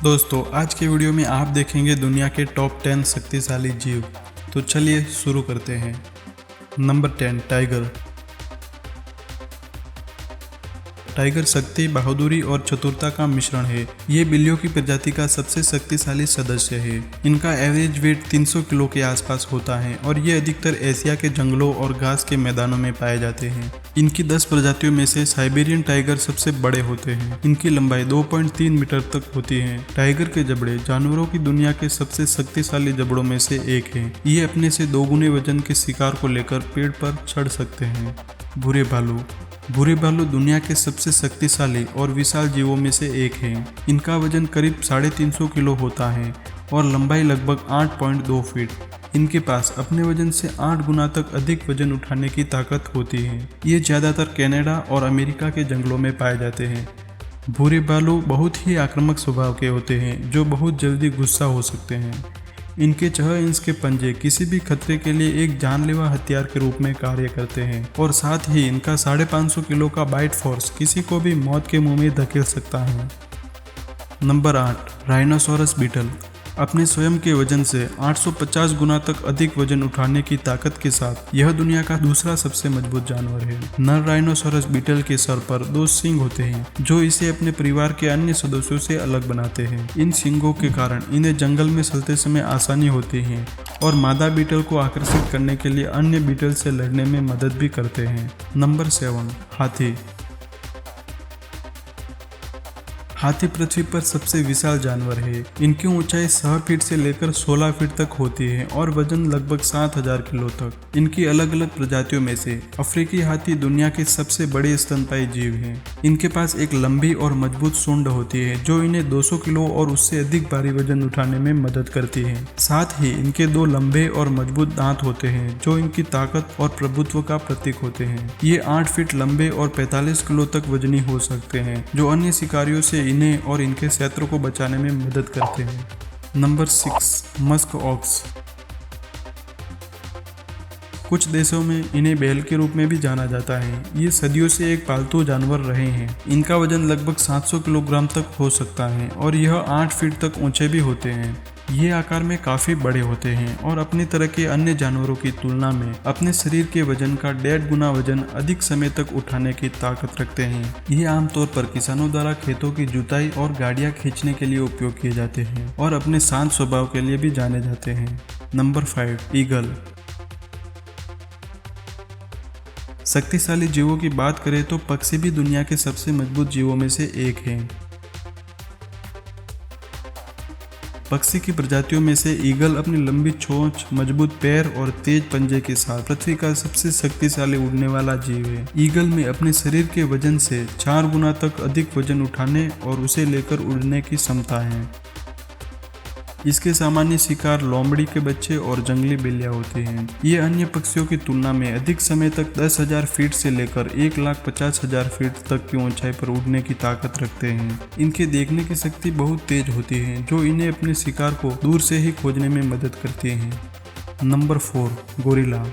दोस्तों आज के वीडियो में आप देखेंगे दुनिया के टॉप 10 शक्तिशाली जीव। तो चलिए शुरू करते हैं। Number 10 tiger. टाइगर शक्ति, बहादुरी और चतुरता का मिश्रण है। ये बिल्लियों की प्रजाति का सबसे शक्तिशाली सदस्य है। इनका एवरेज वेट 300 किलो के आसपास होता है और ये अधिकतर एशिया के जंगलों और घास के मैदानों में पाए जाते हैं। इनकी 10 प्रजातियों में से साइबेरियन टाइगर सबसे बड़े होते हैं। इनकी लंबाई 2.3 मीटर तक होती है। टाइगर के जबड़े जानवरों की दुनिया के सबसे शक्तिशाली जबड़ों में से एक है। ये अपने से 2 गुने वजन के शिकार को लेकर पेड़ पर चढ़ सकते हैं। भूरे भालू। भूरे भालू दुनिया के सबसे शक्तिशाली और विशाल जीवों में से एक है। इनका वजन करीब 350 किलो होता है और लंबाई लगभग 8.2 फीट। इनके पास अपने वजन से 8 गुना तक अधिक वजन उठाने की ताकत होती है। ये ज़्यादातर कनाडा और अमेरिका के जंगलों में पाए जाते हैं। भूरे भालू बहुत ही आक्रामक स्वभाव के होते हैं जो बहुत जल्दी गुस्सा हो सकते हैं। इनके 6 इंच के पंजे किसी भी खतरे के लिए एक जानलेवा हथियार के रूप में कार्य करते हैं और साथ ही इनका 550 किलो का बाइट फोर्स किसी को भी मौत के मुंह में धकेल सकता है। Number 8 rhinoceros beetle. अपने स्वयं के वजन से 850 गुना तक अधिक वजन उठाने की ताकत के साथ यह दुनिया का दूसरा सबसे मजबूत जानवर है। नर राइनोसोरस बीटल के सर पर 2 सींग होते हैं जो इसे अपने परिवार के अन्य सदस्यों से अलग बनाते हैं। इन सींगों के कारण इन्हें जंगल में चलते समय आसानी होती है और मादा बीटल को आकर्षित करने के लिए अन्य बीटल से लड़ने में मदद भी करते हैं। नंबर 7 हाथी। हाथी पृथ्वी पर सबसे विशाल जानवर है। इनकी ऊंचाई 6 फीट से लेकर 16 फीट तक होती है और वजन लगभग 7000 किलो तक। इनकी अलग अलग प्रजातियों में से अफ्रीकी हाथी दुनिया के सबसे बड़े स्तनपायी जीव हैं। इनके पास एक लंबी और मजबूत सूंड होती है जो इन्हें 200 किलो और उससे अधिक भारी वजन उठाने में मदद करती है। साथ ही इनके 2 लंबे और मजबूत दांत होते हैं जो इनकी ताकत और प्रभुत्व का प्रतीक होते हैं। ये 8 फीट लंबे और 45 किलो तक वजनी हो सकते हैं जो अन्य शिकारियों से इन्हें और इनके क्षेत्र को बचाने में मदद करते हैं। Number 6 musk ox. कुछ देशों में इन्हें बैल के रूप में भी जाना जाता है। ये सदियों से एक पालतू जानवर रहे हैं। इनका वजन लगभग 700 किलोग्राम तक हो सकता है और यह 8 फीट तक ऊंचे भी होते हैं। ये आकार में काफ़ी बड़े होते हैं और अपनी तरह के अन्य जानवरों की तुलना में अपने शरीर के वजन का 1.5 गुना वजन अधिक समय तक उठाने की ताकत रखते हैं। ये आमतौर पर किसानों द्वारा खेतों की जुताई और गाड़ियां खींचने के लिए उपयोग किए जाते हैं और अपने शांत स्वभाव के लिए भी जाने जाते हैं। Number 5 eagle. शक्तिशाली जीवों की बात करें तो पक्षी भी दुनिया के सबसे मजबूत जीवों में से एक है। पक्षी की प्रजातियों में से ईगल अपनी लंबी चोंच, मजबूत पैर और तेज पंजे के साथ पृथ्वी का सबसे शक्तिशाली उड़ने वाला जीव है। ईगल में अपने शरीर के वजन से 4 गुना तक अधिक वजन उठाने और उसे लेकर उड़ने की क्षमता है। इसके सामान्य शिकार लोमड़ी के बच्चे और जंगली बिल्लियां होती हैं। ये अन्य पक्षियों की तुलना में अधिक समय तक 10,000 फीट से लेकर 1,50,000 फीट तक की ऊंचाई पर उड़ने की ताकत रखते हैं। इनके देखने की शक्ति बहुत तेज होती है जो इन्हें अपने शिकार को दूर से ही खोजने में मदद करती है। Number 4 gorilla.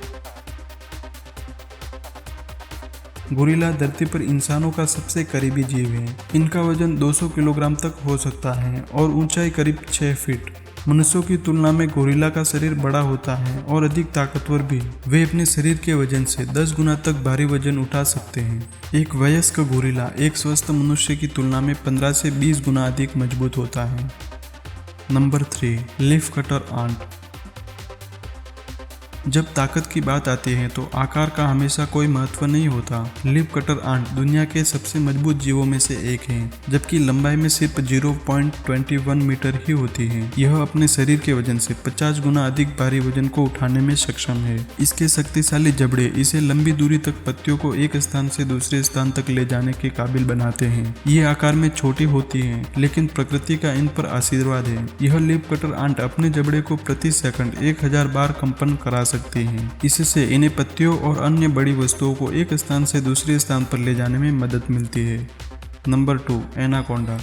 गोरिल्ला धरती पर इंसानों का सबसे करीबी जीव है। इनका वजन 200 किलोग्राम तक हो सकता है और ऊंचाई करीब 6 फीट। मनुष्यों की तुलना में गोरिल्ला का शरीर बड़ा होता है और अधिक ताकतवर भी। वे अपने शरीर के वजन से 10 गुना तक भारी वजन उठा सकते हैं। एक वयस्क गोरिल्ला एक स्वस्थ मनुष्य की तुलना में 15 से 20 गुना अधिक मजबूत होता है। Number 3 leaf cutter ant. जब ताकत की बात आती है तो आकार का हमेशा कोई महत्व नहीं होता। लीफ कटर आंट दुनिया के सबसे मजबूत जीवों में से एक है, जबकि लंबाई में सिर्फ 0.21 मीटर ही होती है। यह अपने शरीर के वजन से 50 गुना अधिक भारी वजन को उठाने में सक्षम है। इसके शक्तिशाली जबड़े इसे लंबी दूरी तक पत्तियों को एक स्थान से दूसरे स्थान तक ले जाने के काबिल बनाते हैं। ये आकार में छोटी होती है लेकिन प्रकृति का इन पर आशीर्वाद है। यह लीफ कटर आंट अपने जबड़े को प्रति सेकंड 1000 बार कंपन करा सकती हैं। इससे इन्हें पत्तियों और अन्य बड़ी वस्तुओं को एक स्थान से दूसरे स्थान पर ले जाने में मदद मिलती है। Number 2 anaconda.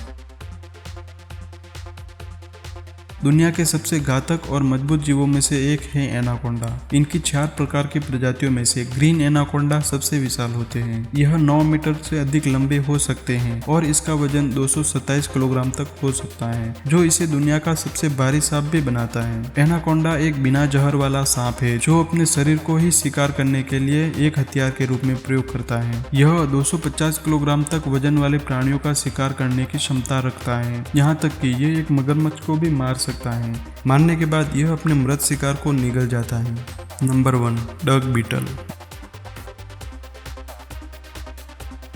दुनिया के सबसे घातक और मजबूत जीवों में से एक है एनाकोंडा। इनकी 4 प्रकार की प्रजातियों में से ग्रीन एनाकोंडा सबसे विशाल होते हैं। यह 9 मीटर से अधिक लंबे हो सकते हैं और इसका वजन 227 किलोग्राम तक हो सकता है, जो इसे दुनिया का सबसे भारी सांप भी बनाता है। एनाकोंडा एक बिना जहर वाला सांप है जो अपने शरीर को ही शिकार करने के लिए एक हथियार के रूप में प्रयोग करता है। यह 250 किलोग्राम तक वजन वाले प्राणियों का शिकार करने की क्षमता रखता है, यहाँ तक कि ये एक मगरमच्छ को भी मार सकता है। मारने के बाद यह अपने मृत शिकार को निगल जाता है। नंबर 1, डग बीटल।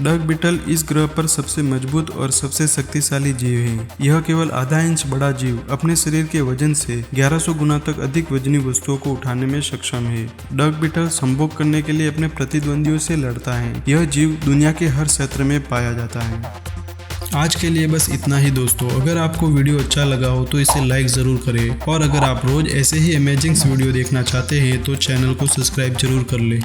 डग बीटल इस ग्रह पर सबसे मजबूत और सबसे शक्तिशाली जीव है। यह केवल आधा इंच बड़ा जीव अपने शरीर के वजन से 1100 गुना तक अधिक वजनी वस्तुओं को उठाने में सक्षम है। डग बीटल संभोग करने के लिए अपने प्रतिद्वंदियों से लड़ता है। यह जीव दुनिया के हर क्षेत्र में पाया जाता है। आज के लिए बस इतना ही दोस्तों। अगर आपको वीडियो अच्छा लगा हो तो इसे लाइक ज़रूर करें और अगर आप रोज़ ऐसे ही अमेजिंग वीडियो देखना चाहते हैं तो चैनल को सब्सक्राइब जरूर कर लें।